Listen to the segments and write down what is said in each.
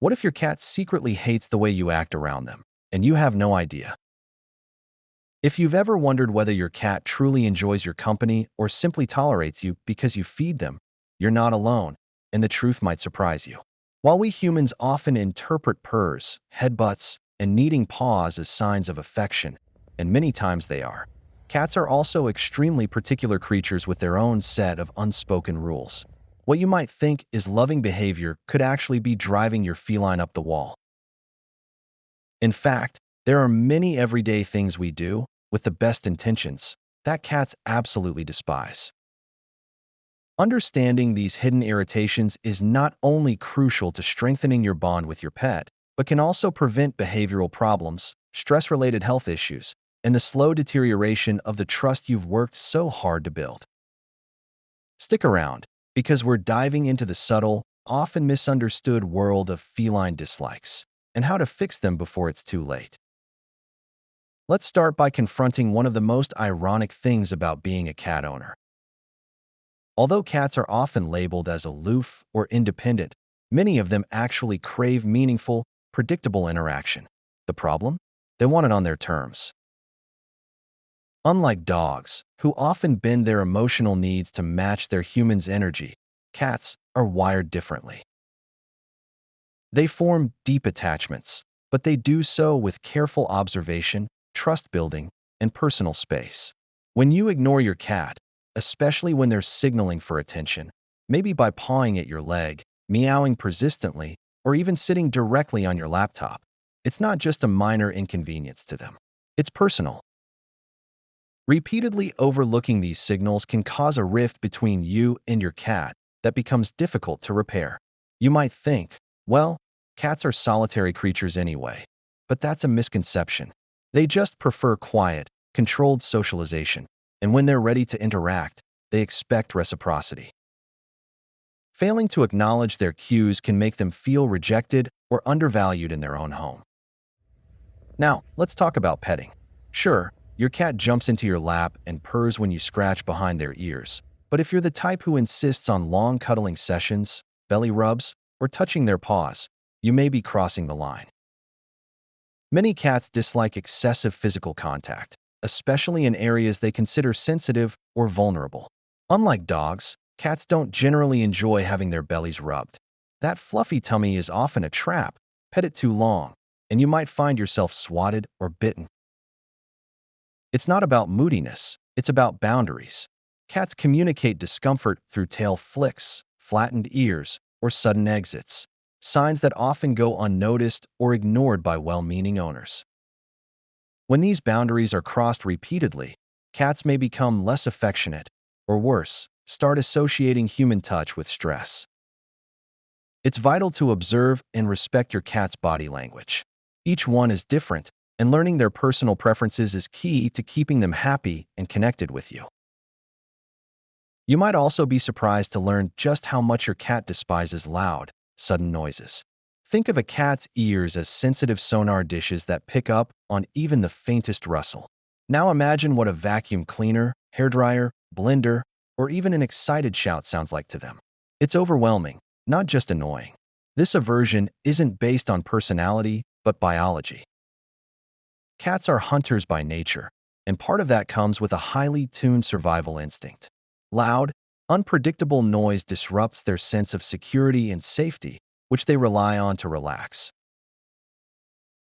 What if your cat secretly hates the way you act around them, and you have no idea? If you've ever wondered whether your cat truly enjoys your company or simply tolerates you because you feed them, you're not alone, and the truth might surprise you. While we humans often interpret purrs, headbutts, and kneading paws as signs of affection, and many times they are, cats are also extremely particular creatures with their own set of unspoken rules. What you might think is loving behavior could actually be driving your feline up the wall. In fact, there are many everyday things we do, with the best intentions, that cats absolutely despise. Understanding these hidden irritations is not only crucial to strengthening your bond with your pet, but can also prevent behavioral problems, stress-related health issues, and the slow deterioration of the trust you've worked so hard to build. Stick around, because we're diving into the subtle, often misunderstood world of feline dislikes, and how to fix them before it's too late. Let's start by confronting one of the most ironic things about being a cat owner. Although cats are often labeled as aloof or independent, many of them actually crave meaningful, predictable interaction. The problem? They want it on their terms. Unlike dogs, who often bend their emotional needs to match their human's energy, cats are wired differently. They form deep attachments, but they do so with careful observation, trust building, and personal space. When you ignore your cat, especially when they're signaling for attention, maybe by pawing at your leg, meowing persistently, or even sitting directly on your laptop, it's not just a minor inconvenience to them. It's personal. Repeatedly overlooking these signals can cause a rift between you and your cat that becomes difficult to repair. You might think, well, cats are solitary creatures anyway, but that's a misconception. They just prefer quiet, controlled socialization, and when they're ready to interact, they expect reciprocity. Failing to acknowledge their cues can make them feel rejected or undervalued in their own home. Now, let's talk about petting. Sure, your cat jumps into your lap and purrs when you scratch behind their ears, but if you're the type who insists on long cuddling sessions, belly rubs, or touching their paws, you may be crossing the line. Many cats dislike excessive physical contact, especially in areas they consider sensitive or vulnerable. Unlike dogs, cats don't generally enjoy having their bellies rubbed. That fluffy tummy is often a trap. Pet it too long, and you might find yourself swatted or bitten. It's not about moodiness, it's about boundaries. Cats communicate discomfort through tail flicks, flattened ears, or sudden exits, signs that often go unnoticed or ignored by well-meaning owners. When these boundaries are crossed repeatedly, cats may become less affectionate, or worse, start associating human touch with stress. It's vital to observe and respect your cat's body language. Each one is different, and learning their personal preferences is key to keeping them happy and connected with you. You might also be surprised to learn just how much your cat despises loud, sudden noises. Think of a cat's ears as sensitive sonar dishes that pick up on even the faintest rustle. Now imagine what a vacuum cleaner, hairdryer, blender, or even an excited shout sounds like to them. It's overwhelming, not just annoying. This aversion isn't based on personality, but biology. Cats are hunters by nature, and part of that comes with a highly tuned survival instinct. Loud, unpredictable noise disrupts their sense of security and safety, which they rely on to relax.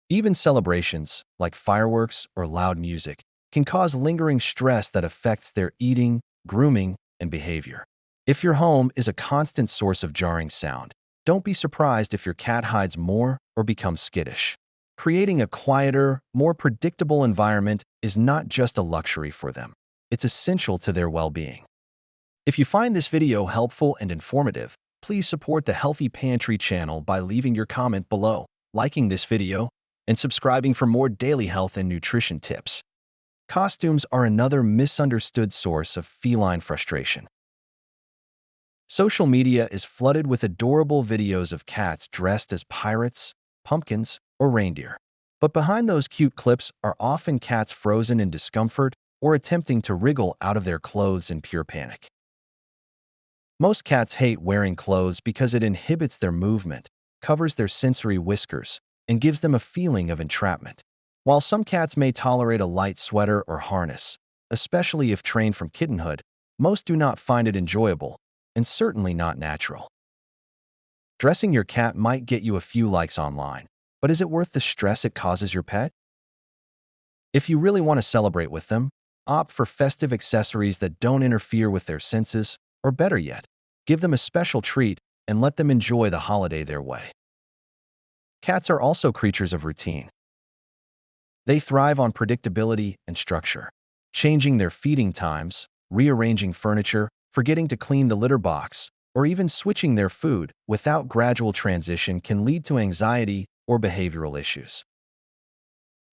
Even celebrations, like fireworks or loud music, can cause lingering stress that affects their eating, grooming, and behavior. If your home is a constant source of jarring sound, don't be surprised if your cat hides more or becomes skittish. Creating a quieter, more predictable environment is not just a luxury for them. It's essential to their well-being. If you find this video helpful and informative, please support the Healthy Pantry channel by leaving your comment below, liking this video, and subscribing for more daily health and nutrition tips. Costumes are another misunderstood source of feline frustration. Social media is flooded with adorable videos of cats dressed as pirates, pumpkins, or reindeer. But behind those cute clips are often cats frozen in discomfort or attempting to wriggle out of their clothes in pure panic. Most cats hate wearing clothes because it inhibits their movement, covers their sensory whiskers and gives them a feeling of entrapment. While some cats may tolerate a light sweater or harness, especially if trained from kittenhood, most do not find it enjoyable and certainly not natural. Dressing your cat might get you a few likes online, but is it worth the stress it causes your pet? If you really want to celebrate with them, opt for festive accessories that don't interfere with their senses, or better yet, give them a special treat and let them enjoy the holiday their way. Cats are also creatures of routine. They thrive on predictability and structure. Changing their feeding times, rearranging furniture, forgetting to clean the litter box, or even switching their food without gradual transition can lead to anxiety or behavioral issues.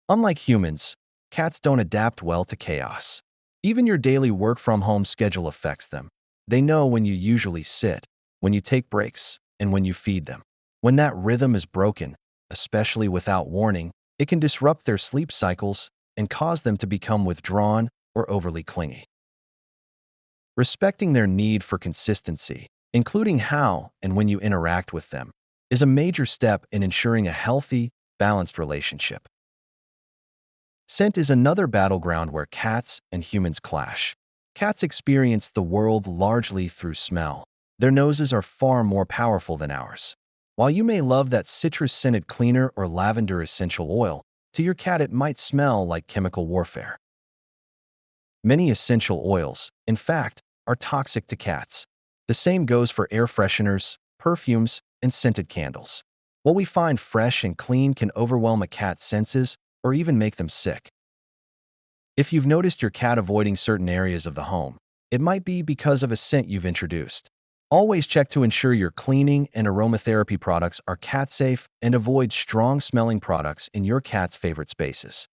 Unlike humans, cats don't adapt well to chaos. Even your daily work-from-home schedule affects them. They know when you usually sit, when you take breaks, and when you feed them. When that rhythm is broken, especially without warning, it can disrupt their sleep cycles and cause them to become withdrawn or overly clingy. Respecting their need for consistency, including how and when you interact with them, is a major step in ensuring a healthy, balanced relationship. Scent is another battleground where cats and humans clash. Cats experience the world largely through smell. Their noses are far more powerful than ours. While you may love that citrus-scented cleaner or lavender essential oil, to your cat it might smell like chemical warfare. Many essential oils, in fact, are toxic to cats. The same goes for air fresheners, perfumes, and scented candles. What we find fresh and clean can overwhelm a cat's senses or even make them sick. If you've noticed your cat avoiding certain areas of the home, it might be because of a scent you've introduced. Always check to ensure your cleaning and aromatherapy products are cat-safe and avoid strong-smelling products in your cat's favorite spaces.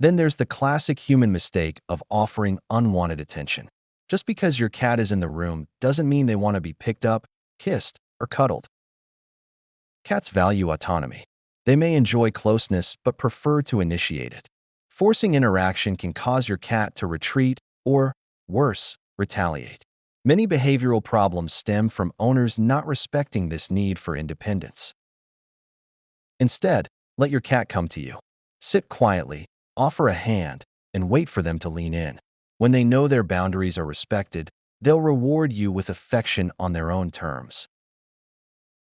Then there's the classic human mistake of offering unwanted attention. Just because your cat is in the room doesn't mean they want to be picked up, kissed, or cuddled. Cats value autonomy. They may enjoy closeness but prefer to initiate it. Forcing interaction can cause your cat to retreat or, worse, retaliate. Many behavioral problems stem from owners not respecting this need for independence. Instead, let your cat come to you. Sit quietly, offer a hand, and wait for them to lean in. When they know their boundaries are respected, they'll reward you with affection on their own terms.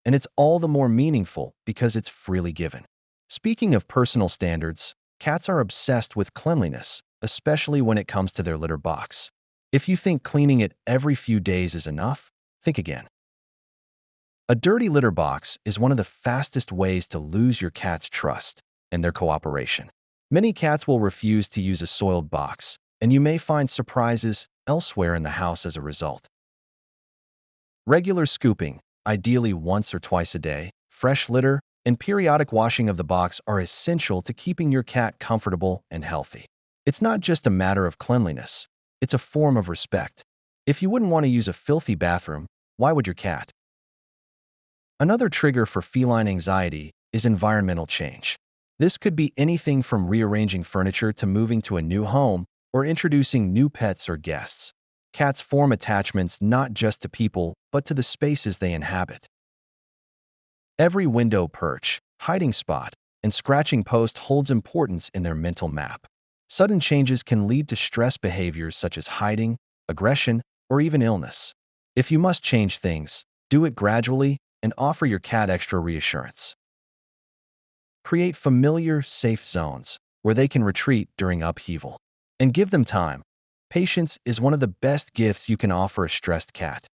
And it's all the more meaningful because it's freely given. Speaking of personal standards, cats are obsessed with cleanliness, especially when it comes to their litter box. If you think cleaning it every few days is enough, think again. A dirty litter box is one of the fastest ways to lose your cat's trust and their cooperation. Many cats will refuse to use a soiled box, and you may find surprises elsewhere in the house as a result. Regular scooping, ideally once or twice a day, fresh litter, and periodic washing of the box are essential to keeping your cat comfortable and healthy. It's not just a matter of cleanliness. It's a form of respect. If you wouldn't want to use a filthy bathroom, why would your cat? Another trigger for feline anxiety is environmental change. This could be anything from rearranging furniture to moving to a new home or introducing new pets or guests. Cats form attachments not just to people, but to the spaces they inhabit. Every window perch, hiding spot, and scratching post holds importance in their mental map. Sudden changes can lead to stress behaviors such as hiding, aggression, or even illness. If you must change things, do it gradually and offer your cat extra reassurance. Create familiar, safe zones where they can retreat during upheaval. And give them time. Patience is one of the best gifts you can offer a stressed cat.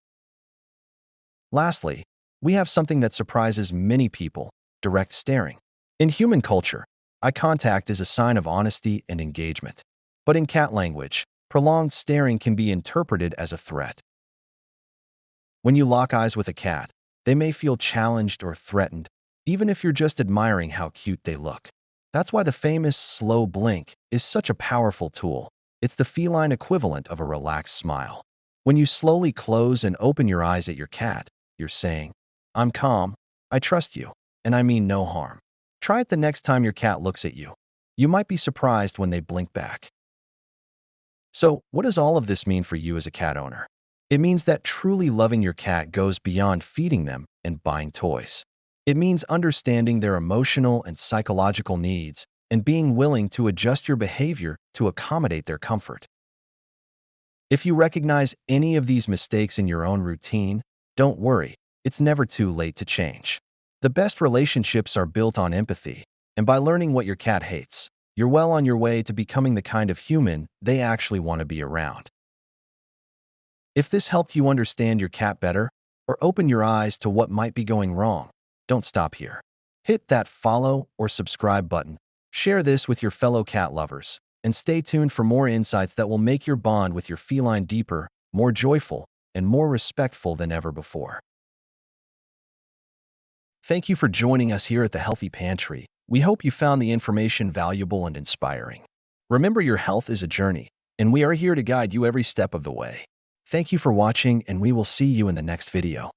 Lastly, we have something that surprises many people: direct staring. In human culture, eye contact is a sign of honesty and engagement. But in cat language, prolonged staring can be interpreted as a threat. When you lock eyes with a cat, they may feel challenged or threatened, even if you're just admiring how cute they look. That's why the famous slow blink is such a powerful tool. It's the feline equivalent of a relaxed smile. When you slowly close and open your eyes at your cat, you're saying, "I'm calm, I trust you, and I mean no harm." Try it the next time your cat looks at you. You might be surprised when they blink back. So, what does all of this mean for you as a cat owner? It means that truly loving your cat goes beyond feeding them and buying toys. It means understanding their emotional and psychological needs and being willing to adjust your behavior to accommodate their comfort. If you recognize any of these mistakes in your own routine, don't worry, it's never too late to change. The best relationships are built on empathy, and by learning what your cat hates, you're well on your way to becoming the kind of human they actually want to be around. If this helped you understand your cat better or open your eyes to what might be going wrong, don't stop here. Hit that follow or subscribe button, share this with your fellow cat lovers, and stay tuned for more insights that will make your bond with your feline deeper, more joyful, and more respectful than ever before. Thank you for joining us here at the Healthy Pantry. We hope you found the information valuable and inspiring. Remember, your health is a journey, and we are here to guide you every step of the way. Thank you for watching, and we will see you in the next video.